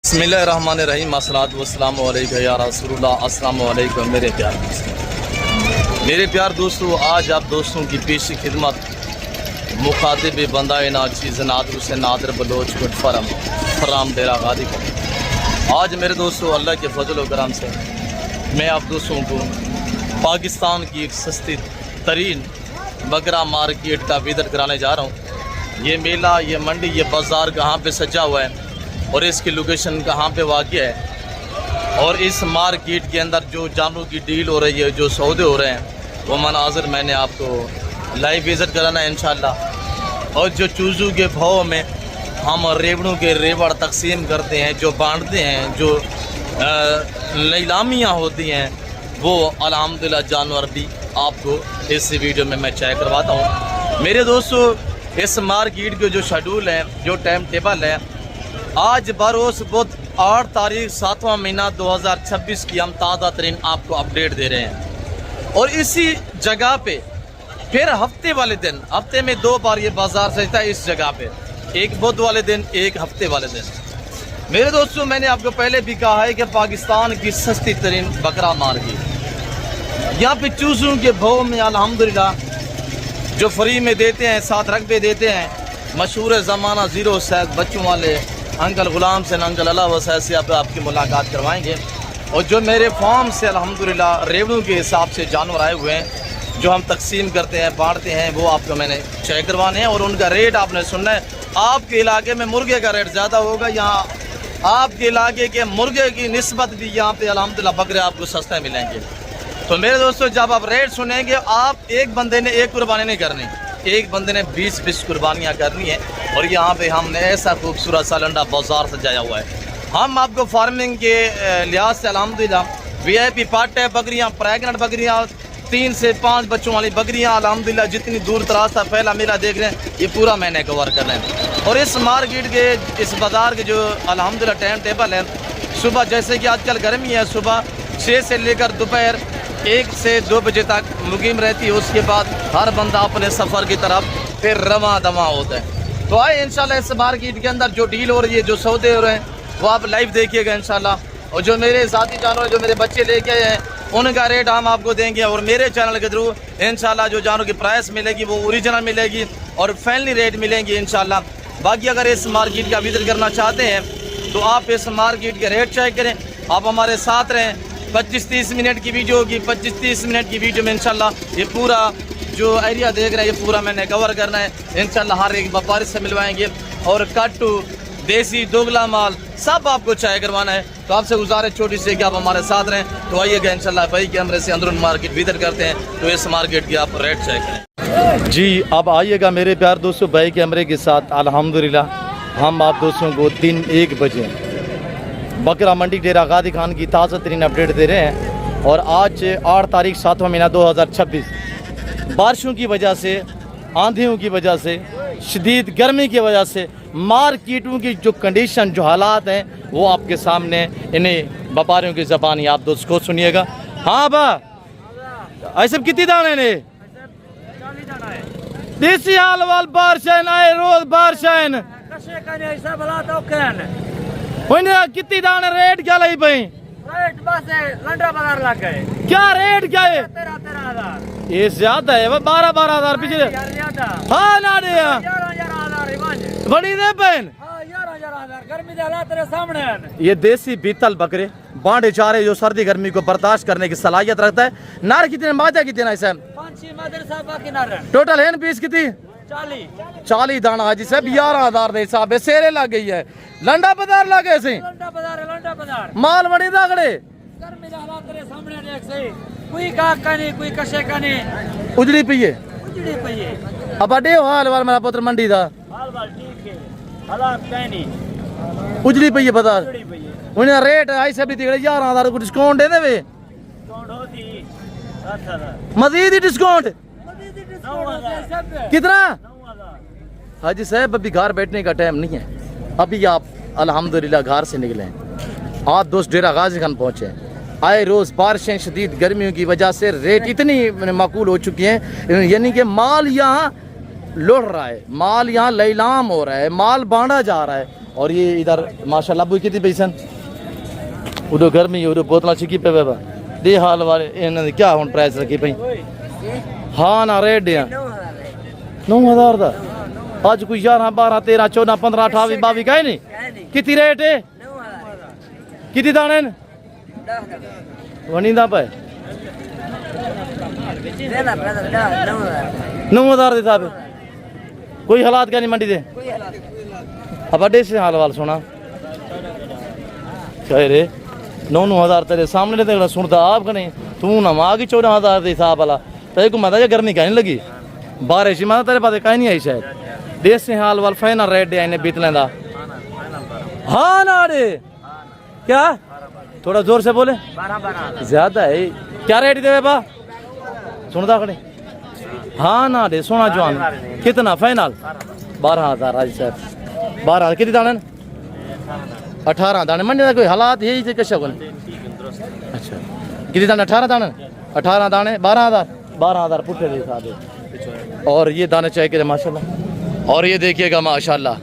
बिस्मिल्लाहिर्रहमानिर्रहीम अस्सलातु वस्सलामु अलैका या रसूलुल्लाह। अस्सलामु अलैकुम मेरे प्यार दोस्तों। मेरे प्यार दोस्तों, आज आप दोस्तों की पेशी खिदमत मुखातिब बंदाए नाचीज़ नादर से नादर बलोच गुड फराम डेरा गादी का। आज मेरे दोस्तों अल्लाह के फजल व करम से मैं आप दोस्तों को पाकिस्तान की एक सस्ती तरीन बकरा मार्केट का विजिट कराने जा रहा हूँ। ये मेला, ये मंडी, ये बाज़ार कहाँ पे सजा हुआ है और इसकी लोकेशन कहाँ पे वाक़या है और इस मार्केट के अंदर जो जानवरों की डील हो रही है, जो सौदे हो रहे हैं, वो मनाज़र मैंने आपको लाइव विज़िट कराना है इंशाअल्लाह। और जो चूज़ों के भाव में हम रेवड़ों के रेवड़ तकसीम करते हैं, जो बांटते हैं, जो नीलामियाँ होती हैं, वो अल्हम्दुलिल्लाह जानवर भी आपको इस वीडियो में मैं चेक करवाता हूँ। मेरे दोस्तों, इस मार्केट के जो शेड्यूल है, जो टाइम टेबल है, आज बरोज़ बुध 8 तारीख 7वां महीना 2026 की हम ताज़ा तरीन आपको अपडेट दे रहे हैं। और इसी जगह पे फिर हफ्ते वाले दिन, हफ्ते में 2 बार ये बाज़ार सजता है इस जगह पे, एक बुध वाले दिन, एक हफ्ते वाले दिन। मेरे दोस्तों, मैंने आपको पहले भी कहा है कि पाकिस्तान की सस्ती तरीन बकरा मार्केट, यहाँ पे चूज़ों के भाव में अल्हम्दुलिल्लाह जो फ्री में देते हैं, 7 रकबे देते हैं। मशहूर ज़माना ज़ीरो सैद बच्चों वाले अंकल ग़ुलाम से अंकल अल्लाह वसैद से आप आपकी मुलाकात करवाएंगे। और जो मेरे फार्म से अल्हम्दुलिल्लाह रेवड़ों के हिसाब से जानवर आए हुए हैं, जो हम तकसीम करते हैं, बांटते हैं, वो आपको मैंने चेक करवाने हैं। और उनका रेट आपने सुनना है। आपके इलाके में मुर्गे का रेट ज़्यादा होगा, यहाँ आपके इलाके के मुर्गे की निस्बत भी यहाँ पे अल्हम्दुलिल्लाह बकरे आपको सस्ते मिलेंगे। तो मेरे दोस्तों, जब आप रेट सुनेंगे, आप एक बंदे ने एक कुर्बानी नहीं करनी, एक बंदे ने 20-20 कुर्बानियाँ करनी है। और यहाँ पे हमने ऐसा खूबसूरत सा लंडा बाजार सजाया हुआ है। हम आपको फार्मिंग के लिहाज से अल्हम्दुलिल्लाह VIP पार्ट है, बकरियाँ प्रेगनेंट बकरियाँ, 3 से 5 बच्चों वाली बकरियाँ अल्हम्दुलिल्लाह जितनी दूर दराज था पहला मेला देख रहे हैं, ये पूरा मैंने कवर कर रहे हैं। और इस मार्केट के, इस बाज़ार के जो अल्हम्दुलिल्लाह टाइम टेबल है, सुबह जैसे कि आजकल गर्मी है, सुबह 6 से लेकर दोपहर 1 से 2 बजे तक मुकीम रहती है। उसके बाद हर बंदा अपने सफ़र की तरफ फिर रवा दवा होता है। तो आए इंशाल्लाह इस मार्केट के अंदर जो डील हो रही है, जो सौदे हो रहे हैं, वो आप लाइव देखिएगा इंशाल्लाह। और जो मेरे साथी जानवर, जो मेरे बच्चे लेके आए हैं, उनका रेट हम आपको देंगे। और मेरे चैनल के थ्रू इंशाल्लाह जो जानवर की प्राइस मिलेगी वो ओरिजिनल मिलेगी और फैमिली रेट मिलेंगी इंशाल्लाह। बाकी अगर इस मार्केट का विजिट करना चाहते हैं तो आप इस मार्केट के रेट चेक करें, आप हमारे साथ रहें। 25-30 मिनट की वीडियो होगी, 25-30 मिनट की वीडियो में इंशाल्लाह ये पूरा जो एरिया देख रहे हैं, ये पूरा मैंने कवर करना है इंशाल्लाह। हर एक व्यापारी से मिलवाएंगे और कट्टू, देसी, दोगला माल सब आपको चाय करवाना है। तो आपसे गुजारिश छोटी सी कि आप हमारे साथ रहें। तो आइएगा इंशाल्लाह भाई कैमरे से अंदरून मार्केट विजिट करते हैं, तो इस मार्केट की आप रेट चेक करें। जी, अब आइएगा मेरे प्यार दोस्तों भाई कैमरे के साथ। अल्हम्दुलिल्लाह हम आप दोस्तों को 1 बजे बकरा मंडी डेरा गादी खान की ताज़ा तरीन अपडेट दे रहे हैं। और आज 8 तारीख 7वां महीना 2026, बारिशों की वजह से, आंधियों की वजह से, शदीद गर्मी की वजह से मार्केटों की जो कंडीशन, जो हालात हैं, वो आपके सामने इन्हें व्यापारियों की ज़बानी आप दोस्त को सुनिएगा। हाँ बा ऐसे कितनी दाने ने देसी हाल वाल बारिश आए, रोज बारिश कितनी दाने रेट क्या लगी भाई? रेट बस लंडा बाजार लग गए। क्या रेट क्या है? 13,000 ये ज्यादा है, 12,000 पिछले। हाँ ना दे 11,000 बड़ी दे बहन, 11,000 गर्मी दे हालात तेरे सामने हैं। ये देसी बीतल बकरे बांडे चारे जो सर्दी गर्मी को बर्दाश्त करने की सलाहियत रखता है। नार कितने, माजा कितने ऐसा? 5-6 मदरसा बाकी नार टोटल है पीस कितनी? 40 दाना हाजी साहब 11,000 दे हिसाब है। सेरे लग गई है, लंडा बाजार लगे ऐसे, लंडा बाजार माल बड़ी दागड़े, गर्मी दे हालात तेरे सामने देख सही, कोई गाहक का नहीं, कोई कशे का नहीं, उजड़ी पिए उजड़ी पई है। अब अडे हाल वाल मेरा पुत्र मंडी दा हाल वाल ठीक है, हालात कहीं नहीं, उजड़ी पई है बाजार। उजड़ी पई है। उन्हें रेट ऐसे भी दिखड़े 11,000 को डिस्काउंट दे देवे, डिस्काउंट होती 7,000 मजीद ही डिस्काउंट कितना? 9,000। हाजी साहब अभी घर बैठने का टाइम नहीं है, अभी आप अल्हम्दुलिल्लाह घर से निकले हैं, आप दोस्त डेरा गाजी खान पहुँचे। आए रोज़ बारिशें, शदीद गर्मियों की वजह से रेट इतनी माकूल हो चुकी हैं, यानी कि माल यहाँ लुढ़ रहा है, माल यहाँ लैलाम हो रहा है, माल बांटा जा रहा है। और ये इधर माशाल्लाह अबू कितनी पैसन उधर गर्मी उधर बोतल छिकी पे बाबा दे हाल वाले इन्होंने क्या हुन प्राइस रखी पई हाँ ना रेट दिया 9,000 दा आज कोई 11 12 13 14 15 18 22 कहे नहीं कितनी रेट है कितनी दाने वनी दा पे 9,000 दे साहब कोई हालात क्या नहीं मंडी दे अब अड्डे से हाल वाल सुना कह रे 9,000 तेरे सामने देखना सुनता आप कने तू ना मांगी 14,000 दे हिसाब वाला तेरे को माता गर्मी कहीं लगी बारिश माता तेरे पास कहीं नहीं आई शायद देश से हाल वाल फाइनल रेट दे आने बीत लेंदा हाँ ना रे क्या थोड़ा जोर से बोले ज्यादा है क्या रेट दे बा सुनता खड़े हाँ ना रे सोना जवान कितना फाइनल 12,000 आज साहब 12 कितने दाने 18 दाने मंडी का कोई हालात यही थे कैसे कौन अच्छा कितने दाने 18 दाने 12,000 पुट्ठे दे साहब और ये दाने चाहिए कि माशाल्लाह और ये देखिएगा माशाल्लाह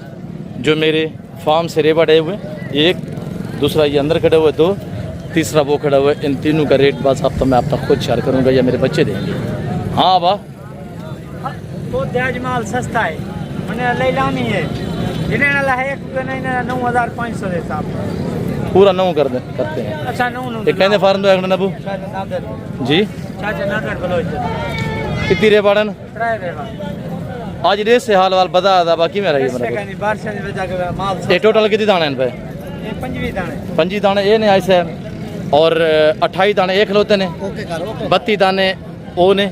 जो मेरे फार्म से रेबड़ है हुए एक दूसरा ये अंदर खड़े हुए 2 तीसरा वो खड़ा हुआ है इन तीनों का रेट बस अब तो मैं आप तक खुद शेयर करूँगा या मेरे बच्चे देंगे हाँ बा तो त्याज माल सस्ता है मैंने लैलामी है जिन्हें ना है 9,500 दे साहब पूरा 9 करते हैं अच्छा 9 एक कहने फार्म दो एक नबू जी चाचा नादर बोलो कितनी रे पड़न आज रेस से हाल वाल बता था बाकी में रही मतलब बारिश की वजह से माल ये टोटल कितनी दाने इन पे 25 दाने ये ने ऐसे और 28 दाने एक खलोते ने 32 दाने ओ ने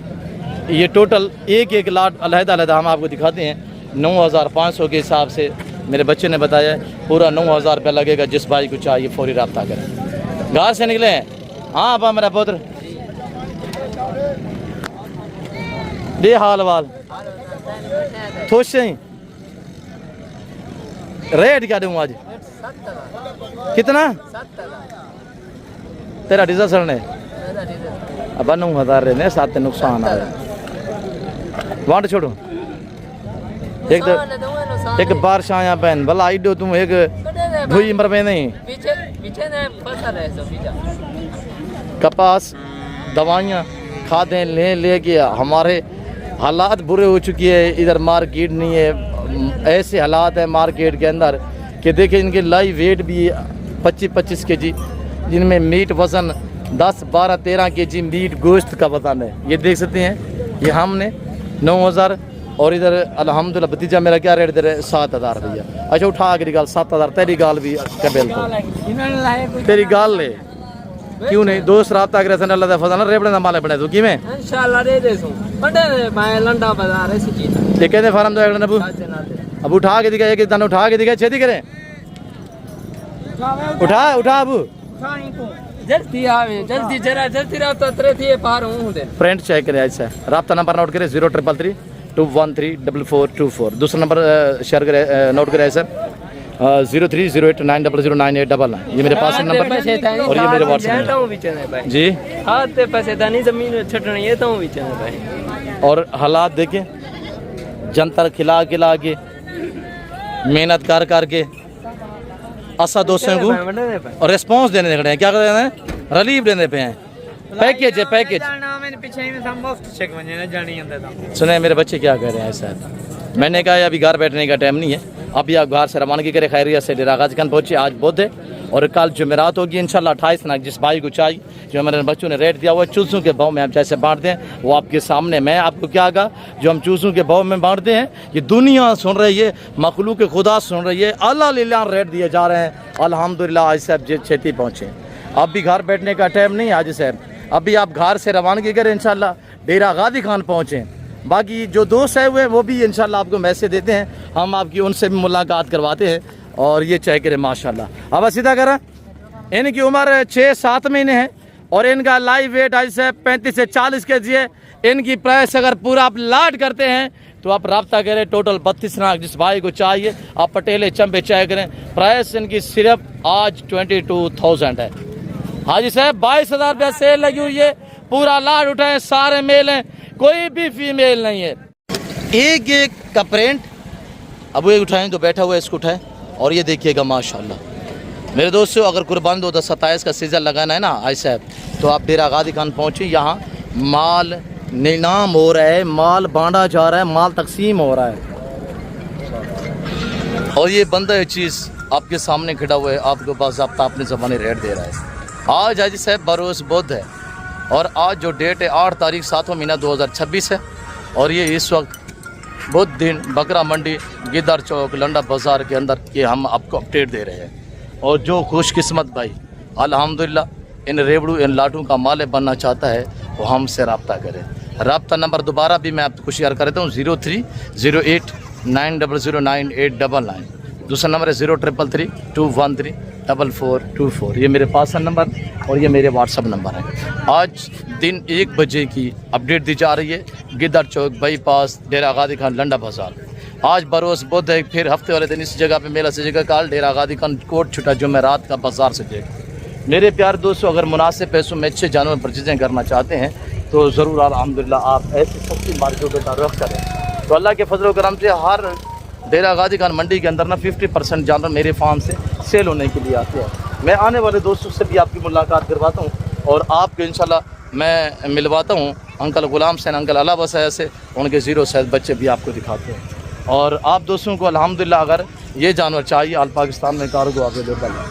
ये टोटल एक लाट अलहदा हम आपको दिखाते हैं 9,500 के हिसाब से मेरे बच्चे ने बताया पूरा 9,000 रुपया लगेगा जिस भाई को चाहिए फौरी रब्ता करें घर से निकले हाँ आपा मेरा पुत्र दे हाल वाल थोड़े ही रेट क्या दूँ आज कितना तेरा डीजल सर ने अब 9,000 रहने साथ नुकसान आया वांट छोड़ो एक बारिश आया बहन भला आइडो तुम एक धुई मर में नहीं पीछे ने फसल है सब पीछे कपास दवाइयाँ खादें ले के हमारे हालात बुरे हो चुकी है इधर मार्केट नहीं है ऐसे हालात है मार्केट के अंदर कि देखिए इनके लाइव वेट भी 25-25 के जी जिनमें मीट वजन 10, 12, 13 के जी मीट गोश्त का वजन है ये देख सकते हैं ये हमने 9,000 और इधर अल्हम्दुलिल्लाह भतीजा मेरा क्या रेट दे रहे 7,000 भैया अच्छा उठा के गाल 7,000 तेरी गाल भी कबेल तेरी गाल ले क्यों नहीं दोस्त रात तक रसन अल्लाह दा फजल रेबड़े दा माले बने तू की में इंशाल्लाह दे दे सो बड़े मैं लंडा बाजार है सी चीज ये कहते फार्म दो नबू अब उठा के दिखा एक दाना उठा के दिखा छेदी करे उठा अब जल्दी आवे जल्दी जरा जल्दी रात तरे थी पार हूं दे फ्रेंड चेक करे अच्छा राब्ता नंबर नोट करे 0333 2134424 दूसरा नंबर शेयर करे नोट करे सर 0308900988 ये मेरे पास नंबर और ये मेरे व्हाट्सएप जी हां ते पैसे दानी जमीन छटनी है तो बीच में भाई और हालात देखे जनता खिला के मेहनत कर के असा दोस्तों को और रिस्पांस देने खड़े हैं क्या कर रहे हैं रिलीफ देने पे हैं पैकेज है पैकेज सुने मेरे बच्चे क्या कह रहे हैं सर मैंने कहा अभी घर बैठने का टाइम नहीं है अभी आप घर से रवानगी करें खैरियत से डेरा गाजी खान पहुँचे आज बुध है और कल जुमेरात होगी इंशाल्लाह 28 ना जिस भाई को चाहिए जो हमारे बच्चों ने रेट दिया हुआ है चूसों के भाव में आप जैसे बांटते हैं वो आपके सामने मैं आपको क्या कहा जो हम चूसों के भाव में बांटते हैं ये दुनिया सुन रही है मखलूक खुदा सुन रही है अल्लाह लिल्लाह रेट दिए जा रहे हैं अल्हम्दुलिल्लाह आज साहब छेती पहुँचे अब भी घर बैठने का टाइम नहीं आज साहब अभी आप घर से रवानगी करें इंशाल्लाह डेरा गाजी खान पहुँचें बाकी जो दोस्त है हुए वो भी इंशाल्लाह आपको मैसेज देते हैं हम आपकी उनसे भी मुलाकात करवाते हैं और ये चेक करें माशाल्लाह अब सीधा करा इनकी उम्र 6-7 महीने है और इनका लाइव वेट आज से 35 से 40 के जी है इनकी प्राइस अगर पूरा आप लाट करते हैं तो आप रब्ता करें टोटल 32 लाख जिस भाई को चाहिए आप पटेले चंपे चाय करें प्राइस इनकी सिर्फ आज 22,000 है हाजी साहब 22,000 रुपया सेल लगी हुई है पूरा लाट उठाए सारे मेल हैं कोई भी फीमेल नहीं है एक का प्रिंट अब वो उठाएं तो बैठा हुआ है इसको उठाए और ये देखिएगा माशाल्लाह मेरे दोस्तों, अगर कुर्बानी 2027 का सीज़न लगाना है ना आई साहब, तो आप डेरा गादी खान पहुँचे। यहाँ माल नीलाम हो रहा है, माल बांटा जा रहा है, माल तकसीम हो रहा है। और ये बंदा ये चीज़ आपके सामने खड़ा हुआ है, आपको बाज़ाब्ता अपने ज़बानी रेट दे रहा है। आज हाजी साहब बरोज़ बुध है और आज जो डेट है 8 तारीख 7वां महीना 2026 है। और ये इस वक्त बुध दिन बकरा मंडी गिदर चौक लंडा बाज़ार के अंदर ये हम आपको अपडेट दे रहे हैं। और जो खुशकिस्मत भाई अल्हम्दुलिल्लाह इन रेवड़ू इन लाटू का मालिक बनना चाहता है वो हमसे रब्ता करे। रब्ता नंबर दोबारा भी मैं आपको शेयर कर देता हूँ 030890098899। दूसरा नंबर है 0333213444। ये मेरे पास नंबर और ये मेरे व्हाट्सअप नंबर है। आज दिन 1 बजे की अपडेट दी जा रही है गिदर चौक बाईपास डेरा गादी खान लंडा बाज़ार। आज बरोज़ बुध है, फिर हफ्ते वाले दिन इस जगह पे मेला से जगह काल डेरा गादी खान कोट छुटा जो मैं रात का बाज़ार से देख। मेरे प्यार दोस्तों, अगर मुनासिब पैसों में अच्छे जानवर परचेजिंग करना चाहते हैं तो ज़रूर अल्हम्दुलिल्लाह आप ऐसी सस्ती मार्केटों का रुख करें। तो अल्लाह के फजल करम से हर डेरा गादी खान मंडी के अंदर ना 50% जानवर मेरे फार्म से सेल होने के लिए आते हैं। मैं आने वाले दोस्तों से भी आपकी मुलाकात करवाता हूँ और आपको इंशाल्लाह मैं मिलवाता हूँ अंकल गुलाम सैन अंकल अला बसाया से, उनके 0 साइज बच्चे भी आपको दिखाते हैं। और आप दोस्तों को अल्हम्दुलिल्लाह अगर ये जानवर चाहिए आल पाकिस्तान में कार्गो अवेलेबल है।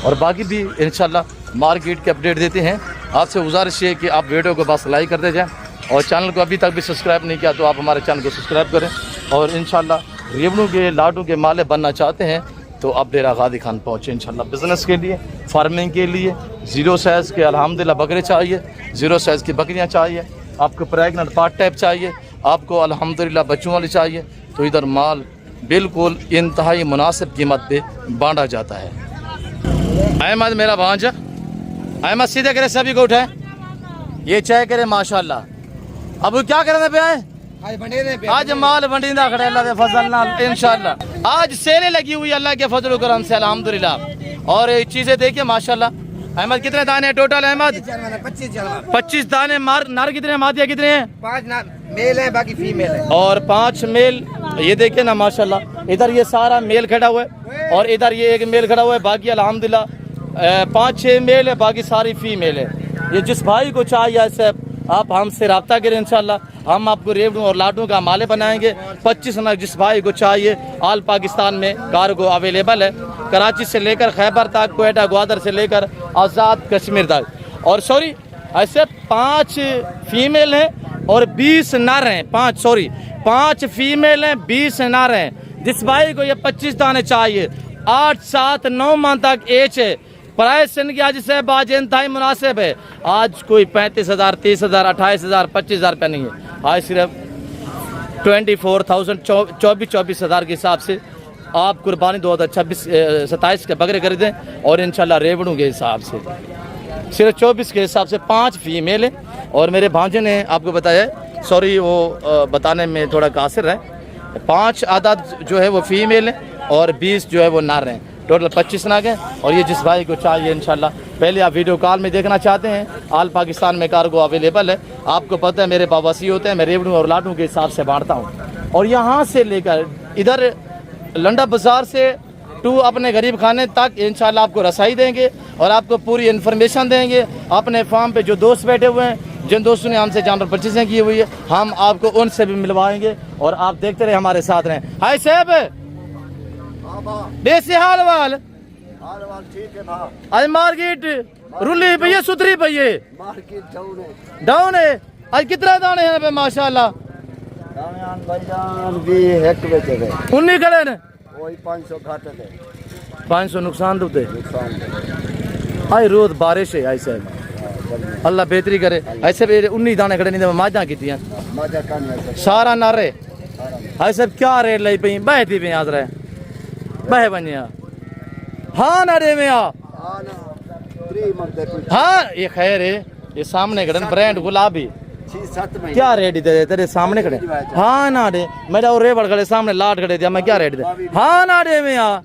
और बाकी भी इंशाल्लाह मार्केट के अपडेट देते हैं। आपसे गुजारिश है कि आप वीडियो को बस लाइक करते जाएँ और चैनल को अभी तक भी सब्सक्राइब नहीं किया तो आप हमारे चैनल को सब्सक्राइब करें। और इंशाल्लाह रेवड़ू के लाडू के माले बनना चाहते हैं तो अब डेरा गादी खान पहुँचे इंशाल्लाह बिज़नेस के लिए, फार्मिंग के लिए। 0 साइज़ के अल्हम्दुलिल्लाह बकरे चाहिए, 0 साइज़ की बकरियाँ चाहिए, आपको प्रेगनेंट पार्ट टाइप चाहिए, आपको अल्हम्दुलिल्लाह बच्चों वाली चाहिए, तो इधर माल बिल्कुल इंतहाई मुनासिब कीमत पे बांटा जाता है। अहमद मेरा भांजा, अहमद सीधे करे सभी को उठाए, ये चाय करे माशाल्लाह। अब क्या करने पे आए? आज माल बंडीदा खड़े अल्लाह के फजल नाल इंशाल्लाह। आज सेलें लगी हुई अल्लाह के फजल करम से अल्हम्दुलिल्लाह। और ये चीज़ें देखिए माशाल्लाह। अहमद कितने दाने हैं टोटल? अहमद 25 दाने। नर कितने, मादिया कितने हैं? 5 मेल है, बाकी फीमेल है। और 5 मेल। ये देखिए ना माशाल्लाह, इधर ये सारा मेल खड़ा हुआ है और इधर ये एक मेल खड़ा हुआ है, बाकी अल्हम्दुलिल्लाह 5-6 मेल है, बाकी सारी फीमेल है। ये जिस भाई को चाहिए ऐसे आप हमसे रब्ता करें इंशाल्लाह, हम आपको रेवड़ू और लाडू का माले बनाएंगे। 25 नग जिस भाई को चाहिए आल पाकिस्तान में कार्गो अवेलेबल है, कराची से लेकर खैबर तक, कोयटा ग्वादर से लेकर आज़ाद कश्मीर तक। और सॉरी ऐसे 5 फीमेल हैं और 20 नर हैं। 5 फीमेल हैं, 20 नर हैं। जिस भाई को ये 25 दाने चाहिए, 8-7-9 माह तक एज है। प्राइस इनकी आज से बाज इंतहाई मुनासिब है। आज कोई 35,000, 30,000, 28,000, 25,000 रुपये नहीं है। आज सिर्फ 24,000 24,000 के हिसाब से आप कुर्बानी 2026-27 के बकरे खरीदें और इंशाल्लाह रेवड़ू के हिसाब से सिर्फ 24 के हिसाब से 5 फीमेल है। और मेरे भांजे ने आपको बताया, सॉरी वो बताने में थोड़ा कासिर है, 5 आदाद जो है वो फीमेल है और 20 जो है वो नर हैं। टोटल 25 नाग हैं। और ये जिस भाई को चाहिए इंशाल्लाह, पहले आप वीडियो कॉल में देखना चाहते हैं, आल पाकिस्तान में कार्गो अवेलेबल है। आपको पता है मेरे बाबासी होते हैं, मैं रेवड़ू और लाडू के हिसाब से बांटता हूँ। और यहाँ से लेकर इधर लंडा बाज़ार से टू अपने गरीब खाने तक इंशाल्लाह आपको रसाई देंगे और आपको पूरी इन्फॉर्मेशन देंगे। अपने फार्म पे जो दोस्त बैठे हुए हैं, जिन दोस्तों ने हमसे जानवर परचेजिंग की हुई है, हम आपको उनसे भी मिलवाएंगे और आप देखते रहे हमारे साथ रहें। हाय साहब, देसी हाल वाल ठीक है ना। आज मार्केट रुली पई है, सुथरी पई है, मार्केट डाउन है। आज कितना दाने हैं पे माशाल्लाह? भी एक बेचे गए 19 खड़े ने, वही 500 घाटे दे, 500 नुकसान दे। नुकसान दे। आई रोज बारिश है ऐसे, अल्लाह बेहतरी करे। ऐसे भी 19 दाने खड़े नहीं, माजा की मजा का नहीं सारा नारे ऐसे क्या रेट लाई पई बहती पे याद रहे बह बनिया। हाँ नारे में आ, हाँ ये खैर है। ये सामने खड़े ब्रांड गुलाबी 6-7 महीने क्या रेट दे दे तेरे सामने खड़े? हाँ नारे मेरा और रेवड़ खड़े सामने लाट खड़े दिया, मैं क्या रेट दे? हाँ नारे में आ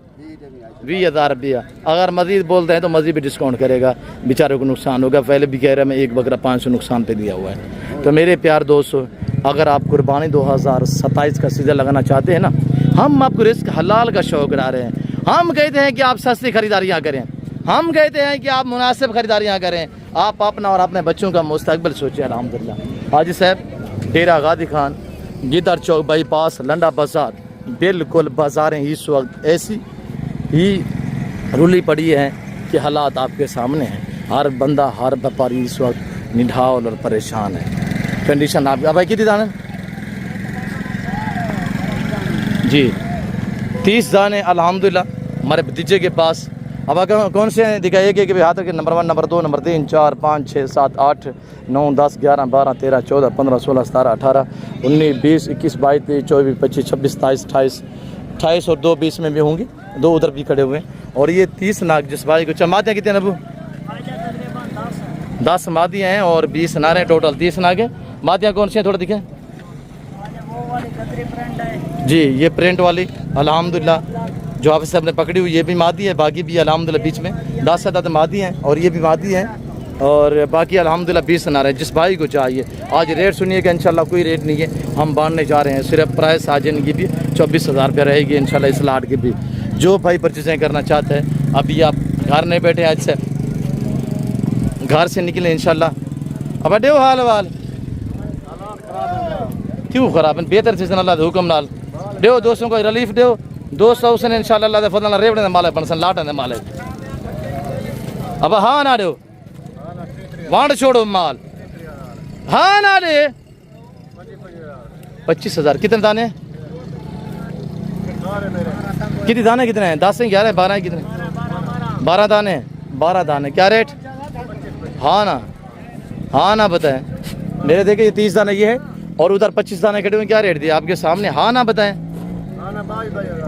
20,000 रुपया। अगर मजीद बोलते हैं तो मजीद भी डिस्काउंट करेगा, बेचारों को नुकसान होगा। पहले भी कह रहा मैं एक बकरा 500 नुकसान पे दिया हुआ है। तो मेरे प्यार दोस्तों, अगर आप कुर्बानी 2027 का सीज़न लगाना चाहते हैं ना, हम आपको रिस्क हलाल का शौक करा रहे हैं। हम कहते हैं कि आप सस्ती खरीदारियाँ करें, हम कहते हैं कि आप मुनासिब खरीदारियाँ करें, आप अपना और अपने बच्चों का मुस्तकबिल सोचिए। अल्हम्दुलिल्लाह हाजी साहब डेरा गादी खान गिदर चौक बाईपास लंडा बाज़ार, बिल्कुल बाज़ारें इस वक्त ऐसी ही रुली पड़ी हैं कि हालात आपके सामने हैं। हर बंदा हर व्यापारी इस वक्त निढाल और परेशान है। कंडीशन आप भाई कितनी दाने जी 30 दाने अल्हम्दुलिल्लाह हमारे भतीजे के पास। अब अगर कौन से हैं दिखाइए कि हाथ के नंबर 1 नंबर 2 नंबर 3 4 5 6 7 8 9 10 11 12 13 14 15 16 17 18 19 20 21 22 23 24 25 26 27 28 और 2 20 में भी होंगे, 2 उधर भी खड़े हुए हैं। और ये 30 नाग जिस भाई को चमाते हैं कितने नबू 10 मादियाँ हैं और 20 नारे टोटल 30 नाग हैं। मादियाँ कौन सी हैं थोड़ा दिखें जी। ये प्रिंट वाली अल्हम्दुलिल्लाह जो आप सबने पकड़ी हुई ये भी मादी है, बाकी भी अल्हम्दुलिल्लाह बीच में 10 से ज़्यादा मादी हैं और ये भी मादी हैं और बाकी अल्हम्दुलिल्लाह 20 नारे। जिस भाई को चाहिए आज रेट सुनिएगा, इंशाल्लाह कोई रेट नहीं है, हम बांधने जा रहे हैं। सिर्फ प्राइस आज इनकी भी 24,000 रुपये रहेगी इंशाल्लाह इस लाट की भी। जो भाई परचेजें करना चाहते हैं अभी आप घर नहीं बैठे, आज से घर से निकले इंशाल्लाह। अब अड्डे हाल वाल क्यों ख़राब बेहतर चीज़ अल्लाह हुक्म नाल दो दोस्तों को रिलीफ दो 200 उसने इंशाल्लाह अल्लाह दे फज़ल नाल रेवड़े दे माले बनसन लाट दे माले। अब हाँ ना दो वांड छोड़ो माल, हाँ ना दे 25,000 कितने दाने कितने दाने कितने हैं 10 11 12 कितने 12 दाने 12 दाने क्या रेट हाँ ना बताएं। मेरे देखे ये 30 दाने ये है और उधर 25 दाने खड़े हुए, क्या रेट दिया आपके सामने, हाँ ना बताएं।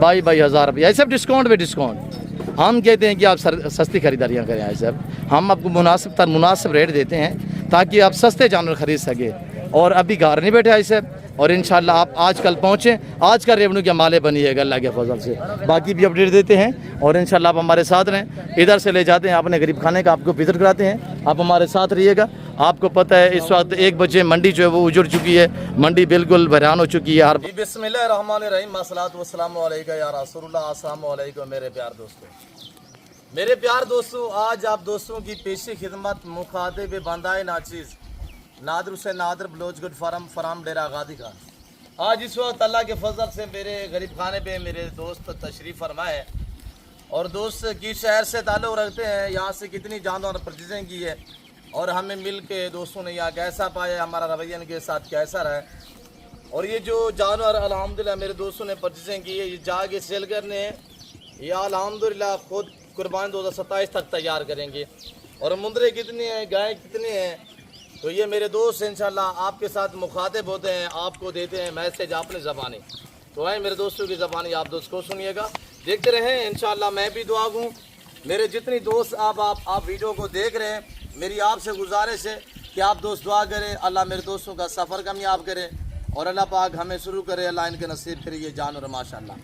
22,000 रुपये ऐसे डिस्काउंट पे डिस्काउंट। हम कहते हैं कि आप सस्ती खरीदारियाँ करें ऐसे, हम आपको मुनासिब रेट देते हैं ताकि आप सस्ते जानवर खरीद सके। और अभी घर नहीं बैठे ऐसे और इंशाल्लाह आप आजकल पहुँचें, आज का रेवन्यू के माले बनिएगा अल्लाह के फजल से। बाकी भी अपडेट देते हैं और इंशाल्लाह आप हमारे साथ रहें, इधर से ले जाते हैं अपने गरीब खाने का, आपको विजिट कराते हैं, आप हमारे साथ रहिएगा। आपको पता है इस वक्त 1 बजे मंडी जो है वो उजड़ चुकी है, मंडी बिल्कुल बहरान हो चुकी है। बिस्मिल्लाहिर्रहमानिर्रहीम अस्सलातु वस्सलामु अलैका या रसूलुल्लाह। अस्सलामु अलैकुम मेरे प्यार दोस्तों, आज आप दोस्तों की पेशी खिदमत मुखातिब बंदाए नाचीज़ नादर से नादर बलोचगढ़ फराम डेरा गादी खान। आज इस वक्त अल्लाह के फजल से मेरे गरीब खाने पे मेरे दोस्त तशरीफ़ फरमाए और दोस्त की शहर से ताल्लुक़ रखते हैं, यहाँ से कितनी जानवर परचेजिंग की है और हमें मिल के दोस्तों ने यहाँ कैसा पाया, हमारा रवैया के साथ कैसा रहा। और ये जो जानवर अल्हम्दुलिल्लाह मेरे दोस्तों ने परचेजिंग की है, ये जाके सेल करने हैं, ये अल्हम्दुलिल्लाह खुद कुर्बान 2027 तक तैयार करेंगे। और मुंदरे कितनी हैं, गाय कितनी हैं, तो ये मेरे दोस्त इंशाल्लाह आपके साथ मुखातिब होते हैं, आपको देते हैं मैसेज अपनी ज़बानी। तो आए मेरे दोस्तों की ज़बानी आप दोस्त को सुनिएगा, देखते रहें इंशाल्लाह। मैं भी दुआ दूँ, मेरे जितनी दोस्त आप वीडियो को देख रहे हैं, मेरी आपसे गुजारिश है कि आप दोस्त दुआ करें, अल्लाह मेरे दोस्तों का सफ़र कामयाब करे और अल्लाह पाक हमें शुरू करे, अल्लाह इनके नसीब करे ये जानवर माशाल्लाह।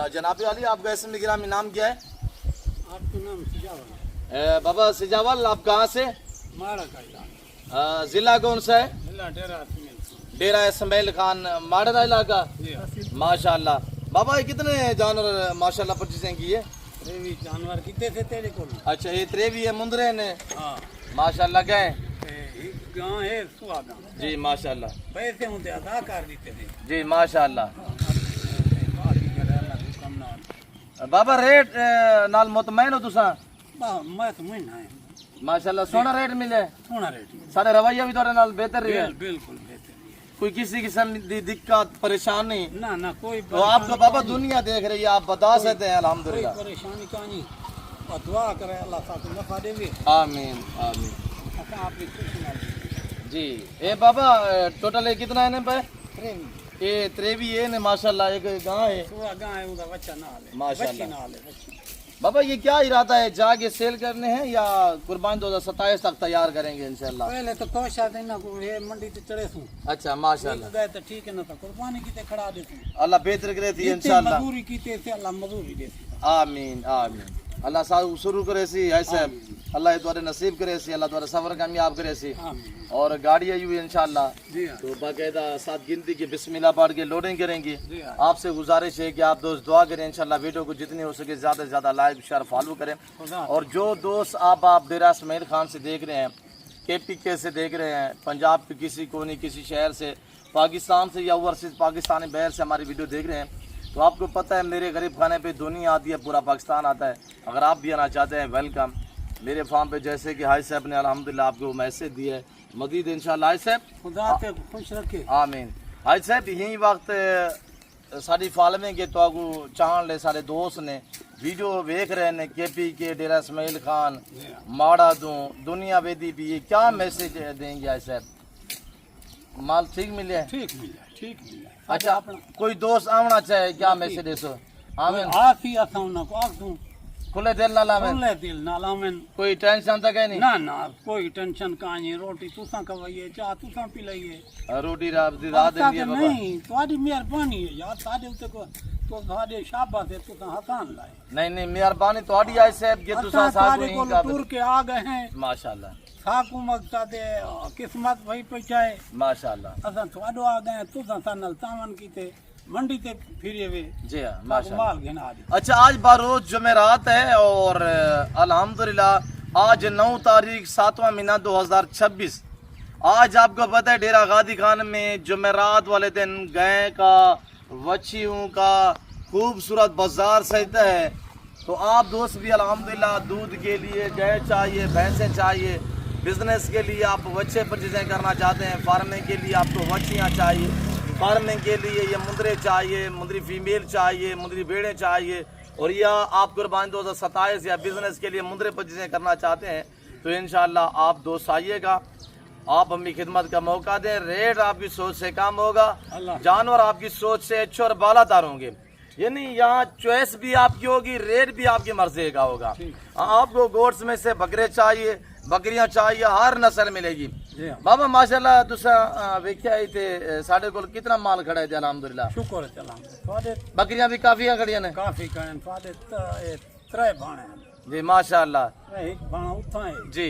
जनाब अली आपका इसम गिरामी नाम क्या है? आपका नाम सिजावल। बाबा सिजावल, आप कहाँ से? ज़िला कौन सा है? डेरा इस्माइल खान माड़ा का इलाका माशाल्लाह। बाबा ये कितने जानवर माशाल्लाह परचेजिंग की है? जानवर कितने थे तेरे को? अच्छा ये त्रेवी है मुंदरे ने माशाल्लाह गए गाँव है सुहागा जी माशाल्लाह, पैसे होते अदा कर देते थे जी माशाल्लाह। बाबा रेट नाल मुतमैन हो तुसा? मैं तो मैं है माशाल्लाह, सोना रेट मिले, सोना रेट सारे रवैया भी थोड़े नाल बेहतर रही है, बिल्कुल बेहतर। कोई किसी किस्म की दिक्कत परेशानी ना कोई तो आपको बाबा दुनिया देख रही है, आप बता सकते हैं अल्हम्दुलिल्लाह। परेशानी का नहीं, दुआ करे अल्लाह साथ नफा देवे। आमीन आमीन जी। ए बाबा टोटल ये कितना है ने पे? ये त्रेवी है ने माशाल्लाह, एक गांव है उधर बच्चा ना ले माशाल्लाह। बाबा ये क्या इरादा है, जाके सेल करने हैं या कुर्बान 2027 तक तैयार करेंगे इंशाल्लाह? पहले तो कोशिश देना को ये मंडी ते चढ़े सु। अच्छा माशाल्लाह, तो ठीक है ना, तो कुर्बानी कीते खड़ा दे अल्लाह बेहतर करे थी इंशाल्लाह, मजदूरी कीते से अल्लाह मजदूरी दे। आमीन आमीन। अल्लाह साहब शुरू करे सी ऐसे अल्लाह द्वारे नसीब करे सी, अल्लाह द्वारे सफर कामयाब करे सी। और गाड़ी आई हुई इंशाल्लाह तो बाकायदा साथ गिनती की बिस्मिल्लाह पढ़ के लोडिंग करेंगे। आपसे गुजारिश है कि आप दोस्त दुआ करें इंशाल्लाह, वीडियो को जितनी हो सके ज़्यादा से ज़्यादा लाइक शेयर फॉलो करें। और जो दोस्त आप डेरा इस्माइल खान से देख रहे हैं, KPK से देख रहे हैं, पंजाब के किसी कोने किसी शहर से, पाकिस्तान से या ओवरसीज पाकिस्तानी बाहर से हमारी वीडियो देख रहे हैं, तो आपको पता है मेरे गरीब खाने पे दुनिया आती है, पूरा पाकिस्तान आता है। अगर आप भी आना चाहते हैं वेलकम मेरे फार्म पे, जैसे कि हाई साहब ने अल्हम्दुलिल्लाह आपको मैसेज दिया है मजीद इंशाल्लाह। हाई साहब खुदा पे खुश रखे, आमीन। हाई साहब यही वक्त साड़ी फालमे के तो चाहन ले सारे दोस्त ने वीडियो देख रहे हैं KPK डेरा इस्माइल खान माड़ा दूँ दुनिया वेदी भी, ये क्या मैसेज देंगे हाई साहब? माल ठीक मिले? ठीक मिला। अच्छा कोई दोस्त आना चाहे क्या मैसेज देसो? आमीन। आखी असां उन को आखूं खुले दिल ना लामें, खुले दिल ना लामें, कोई टेंशन तक है नहीं? ना कोई टेंशन काहे, रोटी तुसां खवाइए, चाह तुसां पिलाइए, रोटी रात दी रात देंदी है बाबा। नहीं तुम्हारी मेहरबानी है यार, साडे उत्ते को तो साडे शाबाश है, तुसां हसान लाए। नहीं मेहरबानी तोड़ी आई साहब के तुसा साथ को नहीं टूर के आ गए हैं माशाल्लाह, साकू मकसद किस्मत भई पहुंचाए, माशाल्लाह असां थोड़ो आ गए, तुसां सानल सामान कीते मंडी ते फिरे वे जी हाँ माल माशाल्लाह। घेना दी। अच्छा आज बारोज जुमेरात है और अल्हम्दुलिल्लाह आज 9 तारीख 7वां महीना 2026। आज आपको पता है डेरा गादी खान में जुमेरात वाले दिन गाय का वच्छियों का खूबसूरत बाजार सजता है। तो आप दोस्त भी अल्हम्दुलिल्लाह दूध के लिए गाय चाहिए, भैंसें चाहिए, बिजनेस के लिए आप वच्छे परचेजें करना चाहते हैं, फार्मिंग के लिए आपको वच्छियाँ चाहिए, फार्मिंग के लिए ये मुंदरे चाहिए, मुंदरी फीमेल चाहिए, मुंदरी भेड़ें चाहिए, और या आप कुर्बानी 2027 या बिजनेस के लिए मुंदरे परचेजें करना चाहते हैं तो इंशाल्लाह आप दोस्त आइएगा, आप अपनी खिदमत का मौका दें। रेट आपकी सोच से कम होगा, जानवर आपकी सोच से अच्छे और बालादार होंगे, यानी यहाँ चॉइस भी आपकी होगी, रेट भी आपकी मर्जी का होगा। आपको गोट्स में से बकरे चाहिए, बकरियां चाहिए, हर नस्ल मिलेगी। बाबा माशाल्लाह तुसा वेख्या ही थे साढ़े को कितना माल खड़ा है अल्हम्दुलिल्लाह, शुक्र चला थोड़े बकरियां भी काफी खड़ी ने, काफी करें थोड़े त्रै भाणे जी माशाल्लाह एक भाणा उठा है जी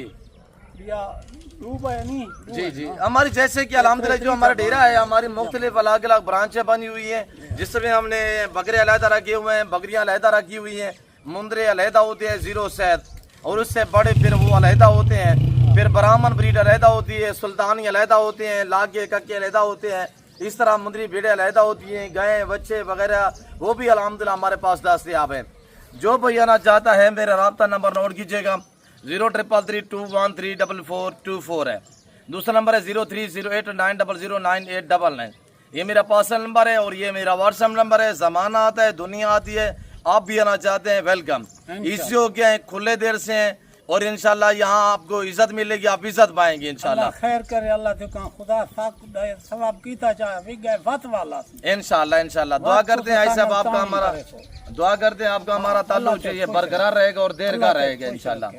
बिया रूबा नहीं जी हमारी जैसे कि अल्हम्दुलिल्लाह जो हमारा डेरा है, हमारी मुख्तलिफ अलग अलग ब्रांचें बनी हुई हैं, जिसमें हमने बकरे अलहदा रखे हुए हैं, बकरियां अलहदा रखी हुई हैं, मुंदरे अलहदा होते हैं जीरो सैद, और उससे बड़े फिर वो अलहदा होते हैं, फिर ब्राह्मण ब्रीड अलहदा होती है, सुल्तानी अलहदा होते हैं, लागे कक्के अलहदा होते हैं, इस तरह मुंदरी भेड़े अलहदा होती हैं, गायें बच्चे वगैरह वो भी अल्हम्दुलिल्लाह हमारे पास दस्तयाब है। जो भाई आना चाहता है मेरा रब्ता नंबर नोट कीजिएगा 0333213424 है, दूसरा नंबर है 0308900989। ये मेरा पर्सनल नंबर है और ये मेरा व्हाट्सएप नंबर है। ज़माना आता है, दुनिया आती है, आप भी आना चाहते हैं वेलकम। इसी हो गया है, खुले देर से हैं और इंशाल्लाह यहाँ आपको इज्जत मिलेगी, आप इज्जत पाएंगे इंशाल्लाह। खैर करे अल्लाह तो का खुदा सवाब कीता चाहे विगय फत वाला इंशाल्लाह दुआ करते हैं ऐसा आपका हमारा दुआ करते हैं आपका हमारा ताल्लुक जो ये बरकरार रहेगा और देर का रहेगा इंशाल्लाह।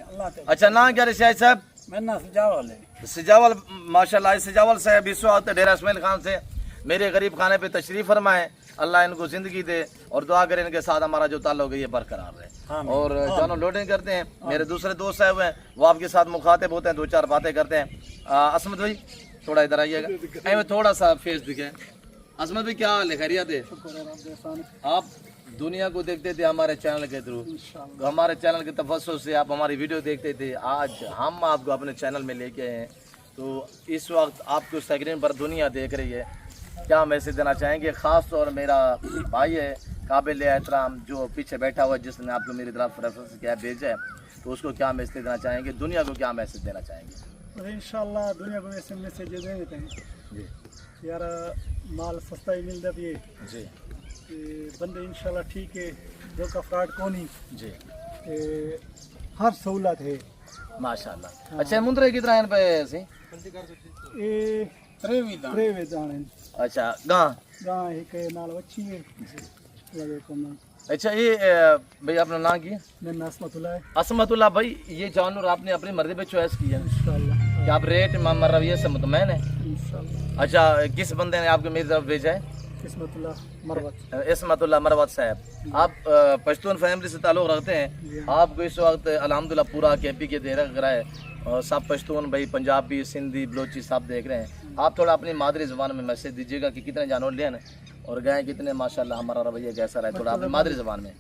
अच्छा ना क्या शायद साहब? मेरा सिजावल है, सिजावल माशाल्लाह। सिजावल साहब इस वक्त डेरा इस्माइल खान से मेरे गरीब खाने पे तशरीफ फरमाए, अल्लाह इनको जिंदगी दे और दुआ करें इनके साथ हमारा जो ताल्लुक है ये बरकरार रहे। और दोनों लोडिंग करते हैं, मेरे दूसरे दोस्त साहब हैं वो आपके साथ मुखातिब होते हैं, 2-4 बातें करते हैं। असमत भाई थोड़ा इधर आइएगा, थोड़ा सा फेस दिखे। असमत भाई क्या हाल है, खैरियत है? आप दुनिया को देखते थे हमारे चैनल के थ्रू, तो हमारे चैनल के तवज्जुह से आप हमारी वीडियो देखते थे, आज हम आपको अपने चैनल में लेके आए हैं। तो इस वक्त आपको स्क्रीन पर दुनिया देख रही है, क्या मैसेज देना चाहेंगे? ख़ास तौर मेरा भाई है काबिल एहतराम जो पीछे बैठा हुआ है, जिसने आपको मेरी तरफ रेफरेंस क्या भेजा है, तो उसको क्या मैसेज देना चाहेंगे? दुनिया को क्या मैसेज देना चाहेंगे? इंशाल्लाह दुनिया को ऐसे मैसेज दे देते हैं जी यार, माल सस्ता ही मिलता भी है जी, बंदे इंशाल्लाह ठीक है, जो का फ्रॉड को नहीं जी, हर सहूलत है माशाल्लाह। अच्छा मुंदरे कितना है पे सी? ये त्रेवे दाने अच्छा गां गां एक नाल अच्छी है लगे को ना। अच्छा ये भाई अपना नाम की? मेरा असमतुल्लाह है। असमतुल्लाह भाई, ये जानवर आपने अपनी मर्जी पे चॉइस किया इंशाल्लाह, क्या आप रेट रवैये से मुतमैन है? इंशाल्लाह। अच्छा किस बंदे ने आपको मेरी तरफ भेजा है? किस्मतुल्लाह। इस्मतुल्लाह मरवत साहब, आप पश्तून फैमिली से ताल्लुक़ रखते हैं। आपको इस वक्त अल्हम्दुलिल्लाह पूरा केपी के देर रहा है और सब पश्तून भाई पंजाबी सिंधी बलोची सब देख रहे हैं। आप थोड़ा अपनी मादरी ज़बान में मैसेज दीजिएगा कि कितने जानवर लें और गाय कितने, माशाल्लाह हमारा रवैया कैसा रहा है, थोड़ा अपनी मादरी ज़बान में,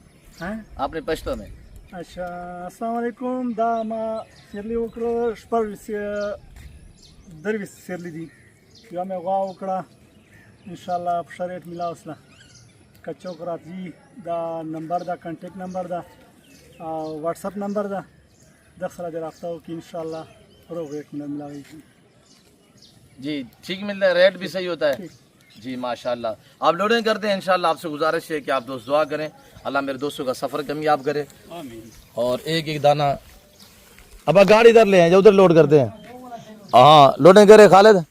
अपने पश्तो में। अच्छा, अस्सलाम वालेकुम। दा मा शेरली उकरो स्पर से दरविस शेरली दी या मैं वा उकड़ा इंशाल्लाह शरेट मिला उसला कच्चो करा जी दा नंबर दा कांटेक्ट नंबर दा व्हाट्सएप नंबर दा दखरा दे रखता हो कि इंशाल्लाह रो रेट में मिलाएगी जी। ठीक मिलता है, रेट भी सही होता है जी माशाल्लाह। आप लोडिंग करते हैं इंशाल्लाह। आपसे गुजारिश है कि आप दोस्त दुआ करें, अल्लाह मेरे दोस्तों का सफ़र कामयाब करे। और एक एक दाना अब गाड़ी इधर ले आए जो उधर लोड करते हैं। हाँ लोडिंग करे खालिद।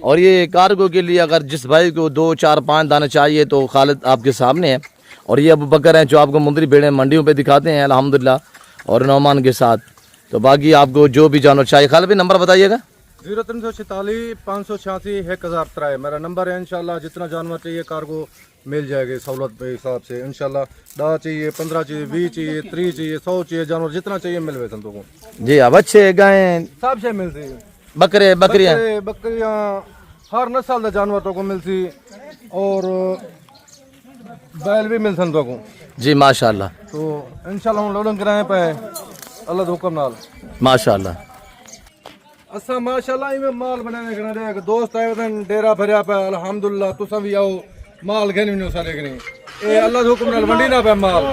और ये कार्गो के लिए अगर जिस भाई को 2 4 5 दाना चाहिए तो खालिद आपके सामने है। और ये अबू बकर हैं जो आपको मुंदरी भेड़ें मंडियों पे दिखाते हैं अल्हम्दुलिल्लाह, और नौमान के साथ। तो बाकी आपको जो भी जानवर चाहिए, खालिद भाई नंबर बताइएगा। 0346 586 1003 मेरा नंबर है। इंशाल्लाह जितना जानवर चाहिए कार्गो मिल जाएगी सहूलत के हिसाब से। इंशाल्लाह 10 चाहिए, 15 चाहिए, 20 चाहिए, 30 चाहिए, 100 चाहिए, जानवर जितना चाहिए मिल गए संतों को जी। अब अच्छे गाय सब से मिलती है, बकरे बकरियाँ बकरियाँ हर नस्ल के जानवर तो को मिलती और बैल भी मिल संतों को जी माशाल्लाह। तो इंशाल्लाह हम लोडिंग कराए पे अल्लाह के हुक्म नाल माशाल्लाह। असा माशाल्लाह इमें माल बनाने के ना एक दोस्त आए थे डेरा भरिया पे अल्हम्दुलिल्लाह तुसा भी आओ माल घेन भी नहीं सारे के नहीं ए अल्लाह के हुक्म नाल मंडी ना पे माल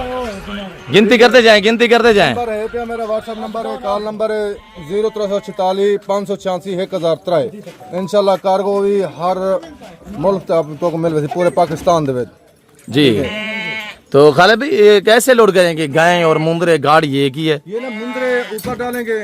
गिनती करते जाएं, गिनती करते जाएं। नंबर है पे मेरा व्हाट्सएप नंबर है, कॉल नंबर है 0346 586 1003। इंशाल्लाह कार्गो भी हर मुल्क तक तो को मिल वैसे पूरे पाकिस्तान दे विच जी। तो खालिद भाई ये कैसे लोड करेंगे गाय और मुंदरे गाड़ी ये की है? ये ना मुंदरे ऊपर डालेंगे,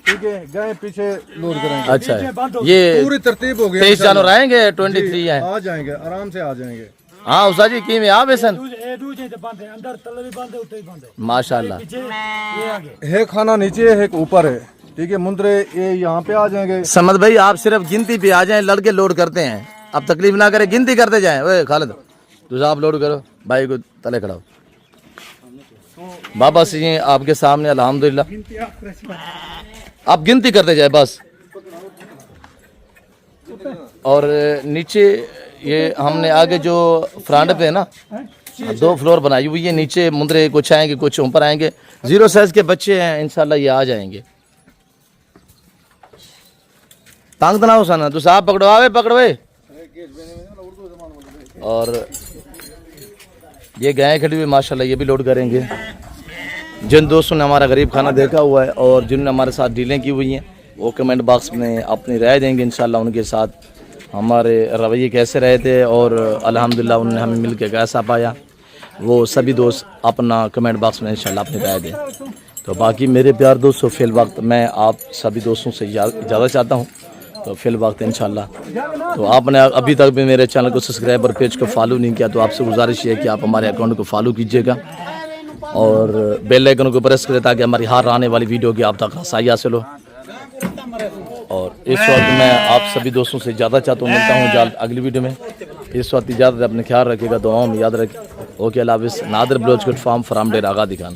ठीक है, गाय पीछे लोड करेंगे। अच्छा है। ये पूरी तरतीब हो गई। 23 जानवर आएंगे, 23 है, आ जाएंगे, आराम से आ जाएंगे। हाँ उस्ताद जी की में आ बेसन अंदर तले भी बांधे उते भी बांधे माशाल्लाह। ये आगे है खाना नीचे है, एक ऊपर है, ठीक है। मुंदरे ये यहाँ पे आ जाएंगे। समद भाई आप सिर्फ गिनती पे आ जाएं, लड़के लोड करते हैं, अब तकलीफ ना करें, गिनती करते जाएं। ओए खालिद तुझे आप लोड करो, भाई को तले खड़ाओ। बाबा से आपके सामने अल्हम्दुलिल्लाह आप गिनती करते जाए बस। और नीचे ये हमने आगे जो फ्रंट पे है ना 2 फ्लोर बनाई हुई है, नीचे मुंदरे कुछ आएंगे कुछ ऊपर आएंगे। 0 साइज के बच्चे हैं, इंशाल्लाह ये आ जाएंगे। तंग ना हो सना तो साहब पकड़वावे पकड़वे। और ये गाय खड़ी हुई माशाल्लाह, ये भी लोड करेंगे। जिन दोस्तों ने हमारा गरीब खाना देखा हुआ है और जिन्होंने हमारे साथ डीलें की हुई हैं वो कमेंट बॉक्स में अपनी राय देंगे। इंशाल्लाह उनके साथ हमारे रवैये कैसे रहे थे और अल्हम्दुलिल्लाह उन्होंने हमें मिल के कैसा पाया, वो सभी दोस्त अपना कमेंट बॉक्स में इंशाल्लाह अपनी राय दें। तो बाकी मेरे प्यार दोस्तों फिल वक्त मैं आप सभी दोस्तों से इजाज़त चाहता हूँ। तो फिल वक्त इंशाल्लाह तो आपने अभी तक भी मेरे चैनल को सब्सक्राइब और पेज को फॉलो नहीं किया तो आपसे गुजारिश है कि आप हमारे अकाउंट को फॉलो कीजिएगा और बेल आइकन को प्रेस करें ताकि हमारी हर आने वाली वीडियो की आप तक रसाई हासिल हो। और इस वक्त मैं आप सभी दोस्तों से इजाज़त चाहता हूँ, मिलता हूँ जल्द अगली वीडियो में। इस वक्त इजाज़त, अपने ख्याल रखिएगा, दुआओं में याद रखें। ओके अल्लाह हाफ़िज़। Nadir Baloch good farm from Dera Agha दिखान।